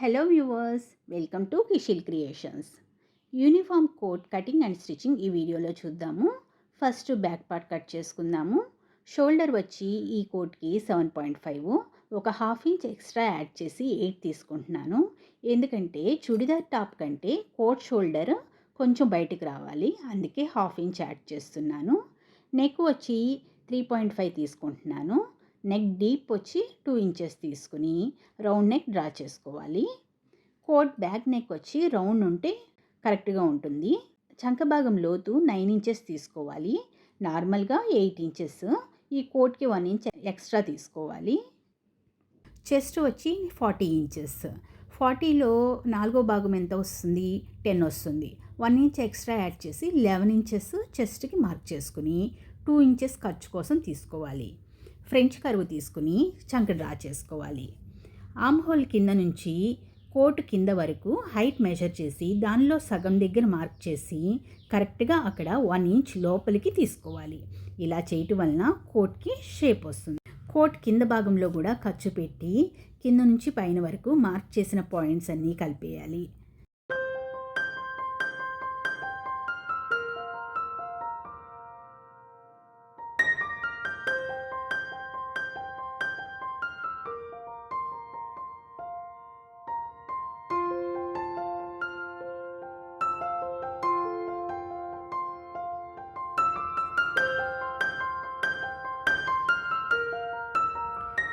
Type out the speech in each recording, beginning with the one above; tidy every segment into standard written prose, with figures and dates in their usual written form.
Hello viewers, welcome to Kishil creations. Uniform coat cutting and stitching ఈ వీడియోలో చూద్దాము. First back part cut చేసుకుందాము. Shoulder వచ్చి ఈ కోట్కి 7.5, ఒక హాఫ్ ఇంచ్ ఎక్స్ట్రా యాడ్ చేసి 8 తీసుకుంటున్నాను. ఎందుకంటే చుడిదార్ టాప్ కంటే కోట్ షోల్డర్ కొంచెం బయటికి రావాలి, అందుకే హాఫ్ ఇంచ్ యాడ్ చేస్తున్నాను. నెక్ వచ్చి 3.5 తీసుకుంటున్నాను. నెక్ డీప్ వచ్చి 2 ఇంచెస్ తీసుకుని రౌండ్ నెక్ డ్రా చేసుకోవాలి. కోట్ బ్యాక్ నెక్ వచ్చి రౌండ్ ఉంటే కరెక్ట్గా ఉంటుంది. చంక భాగం లోతు 9 ఇంచెస్ తీసుకోవాలి. నార్మల్గా 8 ఇంచెస్. ఈ కోట్కి 1 ఇంచ్ ఎక్స్ట్రా తీసుకోవాలి. చెస్ట్ వచ్చి 40 ఇంచెస్. 40లో 4వ భాగం ఎంత వస్తుంది? 10 వస్తుంది. 1 ఇంచ్ ఎక్స్ట్రా యాడ్ చేసి 11 ఇంచెస్ చెస్ట్కి మార్క్ చేసుకుని 2 ఇంచెస్ ఖర్చు కోసం తీసుకోవాలి. ఫ్రెంచ్ కర్వ్ తీసుకుని చంక డ్రా చేసుకోవాలి. ఆర్మ్ హోల్ కింద నుంచి కోట్ కింద వరకు హైట్ మెజర్ చేసి దానిలో సగం దగ్గర మార్క్ చేసి కరెక్ట్గా అక్కడ 1 ఇంచ్ లోపలికి తీసుకోవాలి. ఇలా చేయటం వలన కోట్కి షేప్ వస్తుంది. కోట్ కింద భాగంలో కూడా ఖర్చు పెట్టి కింద నుంచి పైన వరకు మార్క్ చేసిన పాయింట్స్ అన్నీ కలిపేయాలి.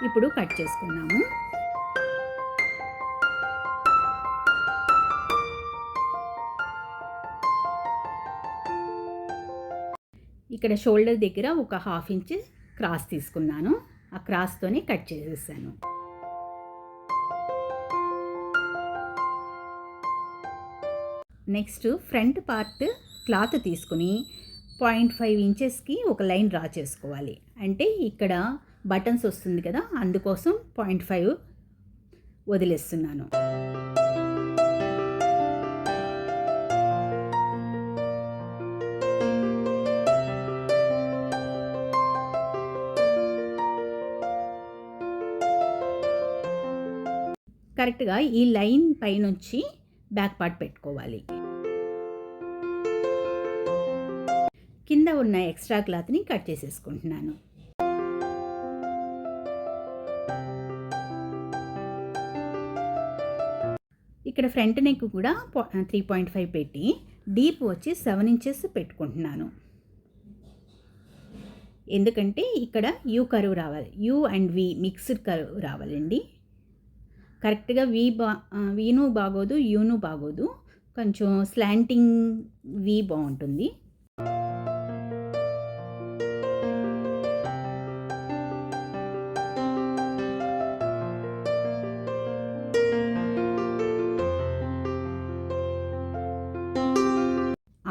ఇప్పుడు కట్ చేసుకున్నాము. ఇక్కడ షోల్డర్ దగ్గర ఒక హాఫ్ ఇంచ్ క్రాస్ తీసుకున్నాను. ఆ క్రాస్తోనే కట్ చేసేసాను. నెక్స్ట్ ఫ్రంట్ పార్ట్ క్లాత్ తీసుకుని 0.5 ఇంచెస్కి ఒక లైన్ డ్రా చేసుకోవాలి. అంటే ఇక్కడ బటన్స్ వస్తుంది కదా, అందుకోసం 0.5 వదిలేస్తున్నాను. కరెక్ట్గా ఈ లైన్ పైనుంచి బ్యాక్ పార్ట్ పెట్టుకోవాలి. కింద ఉన్న ఎక్స్ట్రా క్లాత్ని కట్ చేసేసుకుంటున్నాను. ఇక్కడ ఫ్రంట్ నెక్ కూడా 3.5 పెట్టి డీప్ వచ్చి 7 ఇంచెస్ పెట్టుకుంటున్నాను. ఎందుకంటే ఇక్కడ యూ కర్వ్ రావాలి, U and V mixed curve రావాలండి. కరెక్ట్గా వీను బాగోదు, యూను బాగోదు, కొంచెం స్లాంటింగ్ వి బాగుంటుంది.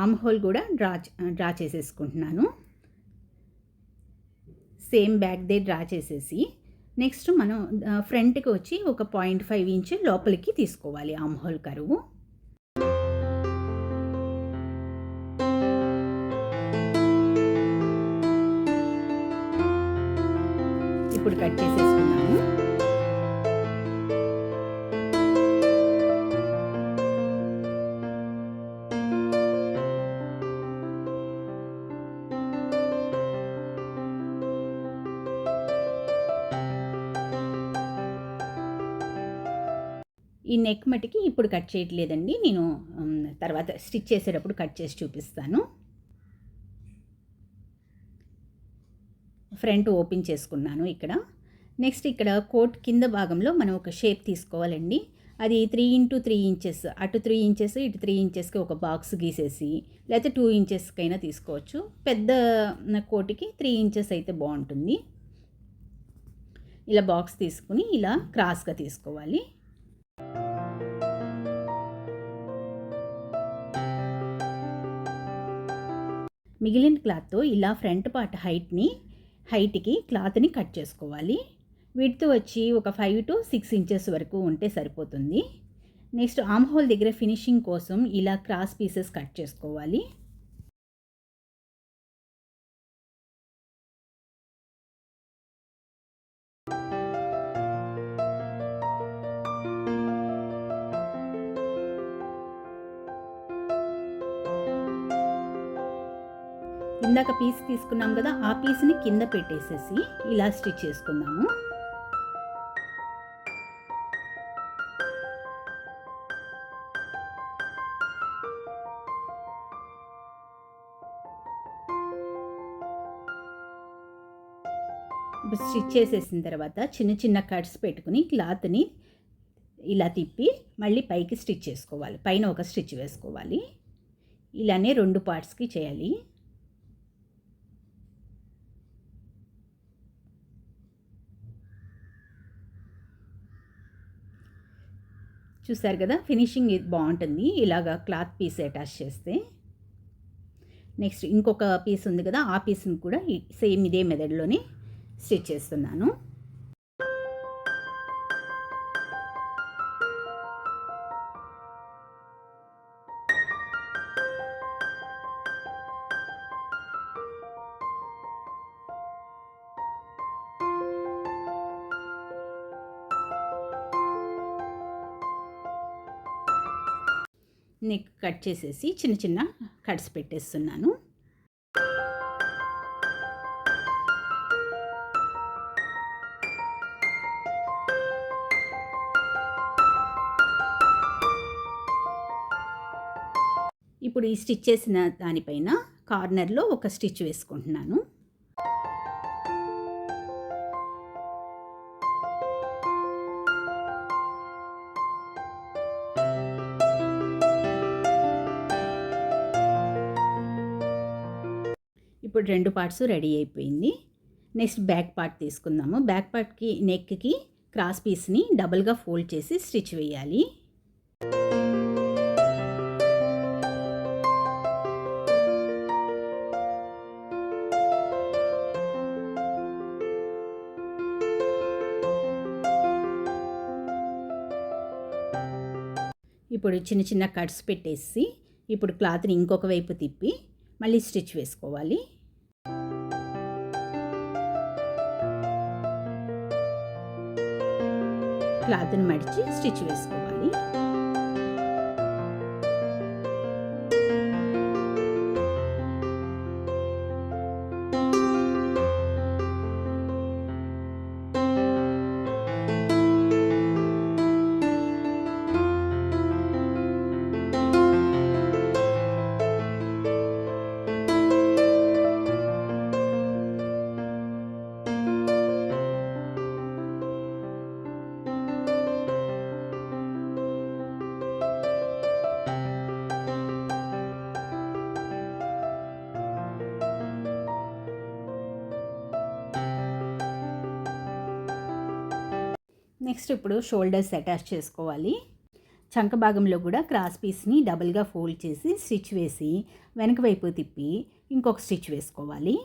ఆర్మ్ హోల్ కూడా డ్రా చేసేసుకుంటున్నాను. సేమ్ బ్యాక్ దే డ్రా చేసేసి నెక్స్ట్ మనం ఫ్రంట్కి వచ్చి ఒక 0.5 ఇంచ్ లోపలికి తీసుకోవాలి ఆర్మ్ హోల్ కరువు. ఇప్పుడు కట్ చేసేసుకున్నాము. ఈ నెక్ మటుకి ఇప్పుడు కట్ చేయట్లేదండి, నేను తర్వాత స్టిచ్ చేసేటప్పుడు కట్ చేసి చూపిస్తాను. ఫ్రంట్ ఓపెన్ చేసుకున్నాను ఇక్కడ. నెక్స్ట్ ఇక్కడ కోట్ కింద భాగంలో మనం ఒక షేప్ తీసుకోవాలండి. అది 3x3 ఇంచెస్, అటు 3 ఇంచెస్ ఇటు 3 ఇంచెస్కి ఒక బాక్స్ గీసేసి, లేకపోతే 2 ఇంచెస్కైనా తీసుకోవచ్చు. పెద్ద కోట్కి 3 ఇంచెస్ అయితే బాగుంటుంది. ఇలా బాక్స్ తీసుకుని ఇలా క్రాస్గా తీసుకోవాలి. మిగిలిన క్లాత్తో ఇలా ఫ్రంట్ పార్ట్ హైట్కి క్లాత్ని కట్ చేసుకోవాలి. విడ్త్ వచ్చి ఒక 5 to 6 ఇంచెస్ వరకు ఉంటే సరిపోతుంది. నెక్స్ట్ ఆర్మ్ హోల్ దగ్గర ఫినిషింగ్ కోసం ఇలా క్రాస్ పీసెస్ కట్ చేసుకోవాలి. ఇందాక పీస్ తీసుకున్నాం కదా, ఆ పీస్ని కింద పెట్టేసేసి ఇలా స్టిచ్ చేసుకుందాము. ఇప్పుడు స్టిచ్ చేసేసిన తర్వాత చిన్న చిన్న కట్స్ పెట్టుకుని క్లాత్ని ఇలా తిప్పి మళ్ళీ పైకి స్టిచ్ చేసుకోవాలి. పైన ఒక స్టిచ్ వేసుకోవాలి. ఇలానే 2 పార్ట్స్కి చేయాలి. చూసారు కదా, ఫినిషింగ్ ఇది బాగుంటుంది ఇలాగా క్లాత్ పీస్ అటాచ్ చేస్తే. నెక్స్ట్ ఇంకొక పీస్ ఉంది కదా, ఆ పీస్ని కూడా సేమ్ ఇదే మెథడ్లోనే స్టిచ్ చేస్తున్నాను. నెక్ కట్ చేసేసి చిన్న చిన్న కట్స్ పెట్టేస్తున్నాను. ఇప్పుడు ఈ స్టిచ్ చేసిన దానిపైన కార్నర్లో ఒక స్టిచ్ వేసుకుంటున్నాను. ఇప్పుడు 2 పార్ట్స్ రెడీ అయిపోయింది. నెక్స్ట్ బ్యాక్ పార్ట్ తీసుకుందాము. బ్యాక్ పార్ట్కి నెక్కి క్రాస్ పీస్ని డబుల్గా ఫోల్డ్ చేసి స్టిచ్ వేయాలి. ఇప్పుడు చిన్న చిన్న కట్స్ పెట్టేసి ఇప్పుడు క్లాత్ని ఇంకొక వైపు తిప్పి మళ్ళీ స్టిచ్ వేసుకోవాలి. క్లాత్ని మడిచి స్టిచ్ వేసుకోవాలి. నెక్స్ట్ ఇప్పుడు షోల్డర్స్ అటాచ్ చేసుకోవాలి. చంక భాగంలో కూడా క్రాస్ పీస్ని డబుల్గా ఫోల్డ్ చేసి స్టిచ్ వేసి వెనక వైపు తిప్పి ఇంకొక స్టిచ్ వేసుకోవాలి.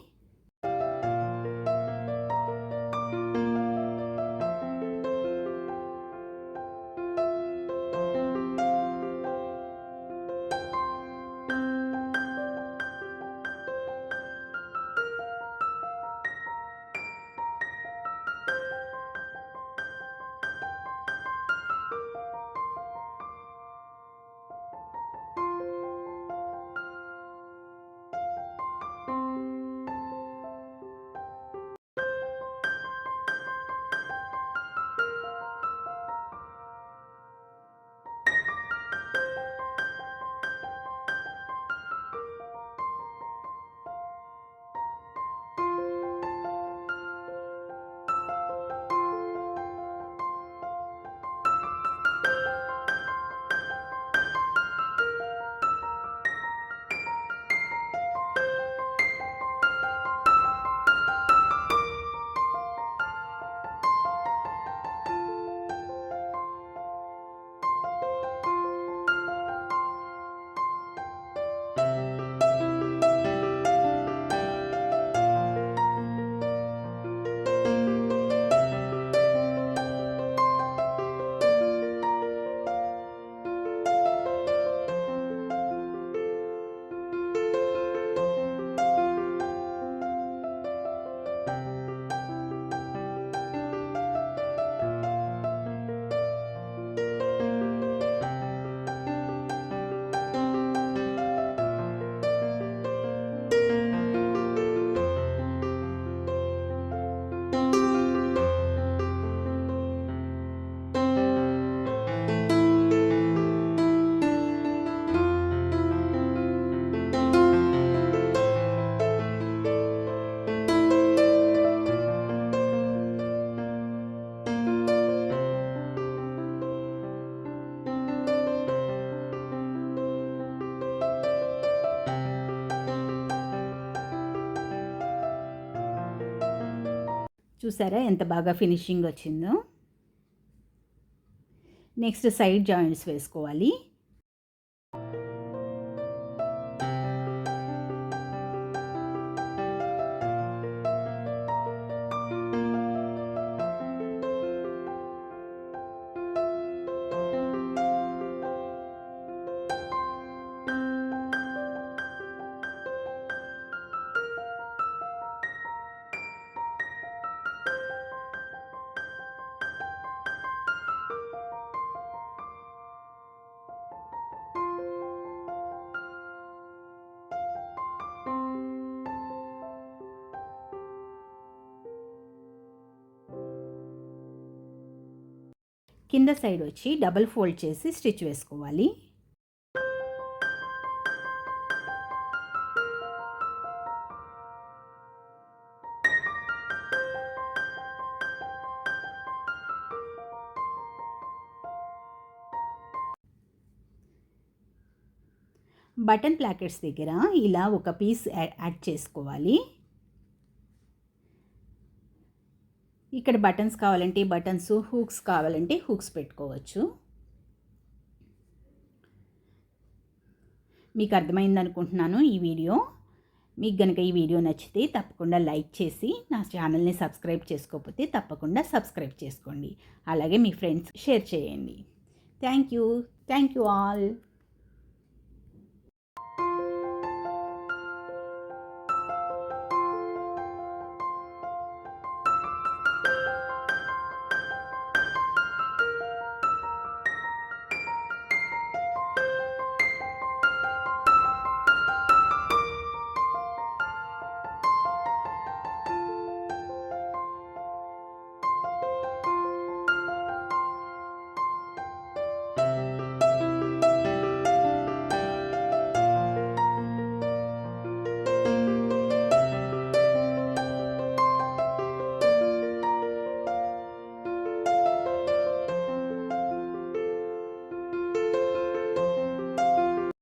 చూసారా ఎంత బాగా ఫినిషింగ్ వచ్చిందో. నెక్స్ట్ సైడ్ జాయింట్స్ వేసుకోవాలి. కింద సైడ్ వచ్చి డబల్ ఫోల్డ్ చేసి స్టిచ్ వేసుకోవాలి. బటన్ ప్లాకెట్స్ దగ్గర ఇలా ఒక పీస్ యాడ్ చేసుకోవాలి. ఇక్కడ బటన్స్ కావాలంటే బటన్స్, హూక్స్ కావాలంటే హూక్స్ పెట్టుకోవచ్చు. మీకు అర్థమైంది అనుకుంటున్నాను ఈ వీడియో. మీకు కనుక ఈ వీడియో నచ్చితే తప్పకుండా లైక్ చేసి నా ఛానల్ని సబ్స్క్రైబ్ చేసుకోకపోతే తప్పకుండా సబ్స్క్రైబ్ చేసుకోండి. అలాగే మీ ఫ్రెండ్స్ షేర్ చేయండి. Thank you all.